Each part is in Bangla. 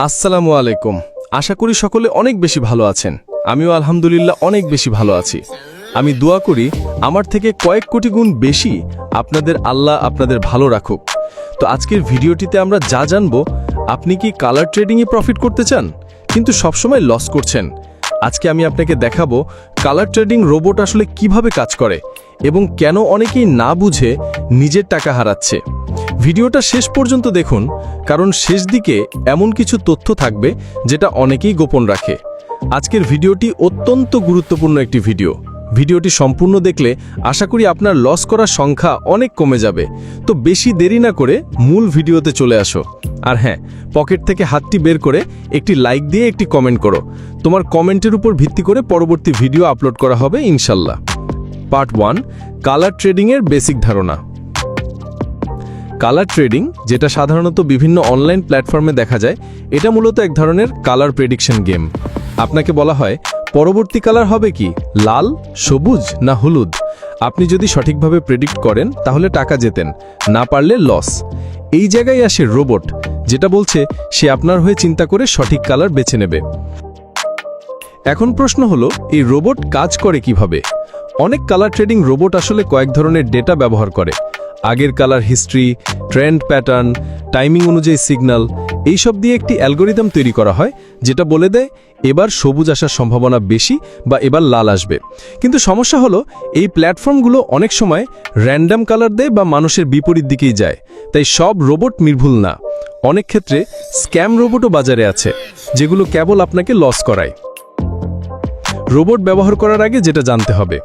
আসসালামু আলাইকুম। আশা করি সকলে অনেক বেশি ভালো আছেন। আমিও আলহামদুলিল্লাহ অনেক বেশি ভালো আছি। আমি দোয়া করি আমার থেকে কয়েক কোটি গুণ বেশি আপনাদের আল্লাহ আপনাদের ভালো রাখুক। তো আজকের ভিডিওটিতে আমরা যা জানবো, আপনি কি কালার ট্রেডিংয়ে প্রফিট করতে চান কিন্তু সবসময় লস করছেন। আজকে আমি আপনাকে দেখাবো কালার ট্রেডিং রোবট আসলে কিভাবে কাজ করে এবং কেন অনেকেই না বুঝে নিজের টাকা হারাচ্ছে। ভিডিওটা শেষ পর্যন্ত দেখুন, কারণ শেষ দিকে এমন কিছু তথ্য থাকবে যেটা অনেকেই গোপন রাখে। আজকের ভিডিওটি অত্যন্ত গুরুত্বপূর্ণ একটি ভিডিওটি সম্পূর্ণ দেখলে আশা করি আপনার লস করার সংখ্যা অনেক কমে যাবে। তো বেশি দেরি না করে মূল ভিডিওতে চলে আসো। আর হ্যাঁ, পকেট থেকে হাতটি বের করে একটি লাইক দিয়ে একটি কমেন্ট করো। তোমার কমেন্টের উপর ভিত্তি করে পরবর্তী ভিডিও আপলোড করা হবে ইনশাল্লাহ। পার্ট 1, কালার ট্রেডিংয়ের বেসিক ধারণা। কালার ট্রেডিং, যেটা সাধারণত বিভিন্ন অনলাইন প্ল্যাটফর্মে দেখা যায়, এটা মূলত এক ধরনের কালার প্রেডিকশন গেম। আপনাকে বলা হয় পরবর্তী কালার হবে কি, লাল, সবুজ না হলুদ। আপনি যদি সঠিকভাবে প্রেডিক্ট করেন তাহলে টাকা জেতেন, না পারলে লস। এই জায়গায় আসে রোবট, যেটা বলছে সে আপনার হয়ে চিন্তা করে সঠিক কালার বেছে নেবে। এখন প্রশ্ন হলো, এই রোবট কাজ করে কিভাবে? অনেক কালার ট্রেডিং রোবট আসলে কয়েক ধরনের ডেটা ব্যবহার করে। আগের colour history, trend pattern, timing অনুযায়ী সিগন্যাল, এইসব দিয়ে একটি অ্যালগোরিদম তৈরি করা হয়, যেটা বলে দেয় এবার সবুজ আসার সম্ভাবনা বেশি বা এবার লাল আসবে। কিন্তু সমস্যা হলো, এই প্ল্যাটফর্মগুলো অনেক সময় র্যান্ডম কালার দেয় বা মানুষের বিপরীত দিকেই যায়। তাই সব রোবট নির্ভুল না। অনেক ক্ষেত্রে স্ক্যাম রোবটও বাজারে আছে, যেগুলো কেবল আপনাকে লস করায়। রোবট ব্যবহার করার আগে যেটা জানতে হবে,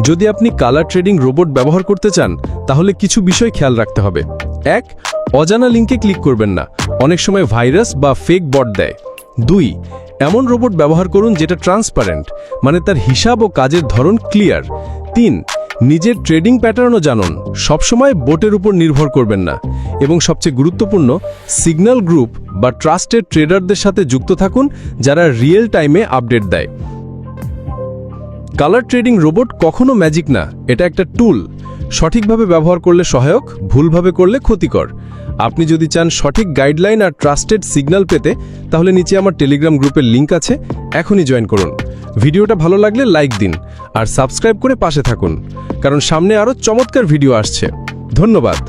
যদি আপনি কালার ট্রেডিং রোবট ব্যবহার করতে চান তাহলে কিছু বিষয় খেয়াল রাখতে হবে। 1, অজানা লিঙ্কে ক্লিক করবেন না, অনেক সময় ভাইরাস বা ফেক বট দেয়। 2, এমন রোবট ব্যবহার করুন যেটা ট্রান্সপারেন্ট, মানে তার হিসাব ও কাজের ধরন ক্লিয়ার। 3, নিজের ট্রেডিং প্যাটার্নও জানুন, সবসময় বোটের উপর নির্ভর করবেন না। এবং সবচেয়ে গুরুত্বপূর্ণ, সিগন্যাল গ্রুপ বা ট্রাস্টেড ট্রেডারদের সাথে যুক্ত থাকুন, যারা রিয়েল টাইমে আপডেট দেয়। কালার ট্রেডিং রোবট কখনো ম্যাজিক না, এটা একটা টুল। সঠিকভাবে ব্যবহার করলে সহায়ক, ভুলভাবে করলে ক্ষতিকর। আপনি যদি চান সঠিক গাইডলাইন আর ট্রাস্টেড সিগন্যাল পেতে, তাহলে নিচে আমার টেলিগ্রাম গ্রুপের লিঙ্ক আছে, এখনই জয়েন করুন। ভিডিওটা ভালো লাগলে লাইক দিন আর সাবস্ক্রাইব করে পাশে থাকুন, কারণ সামনে আরও চমৎকার ভিডিও আসছে। ধন্যবাদ।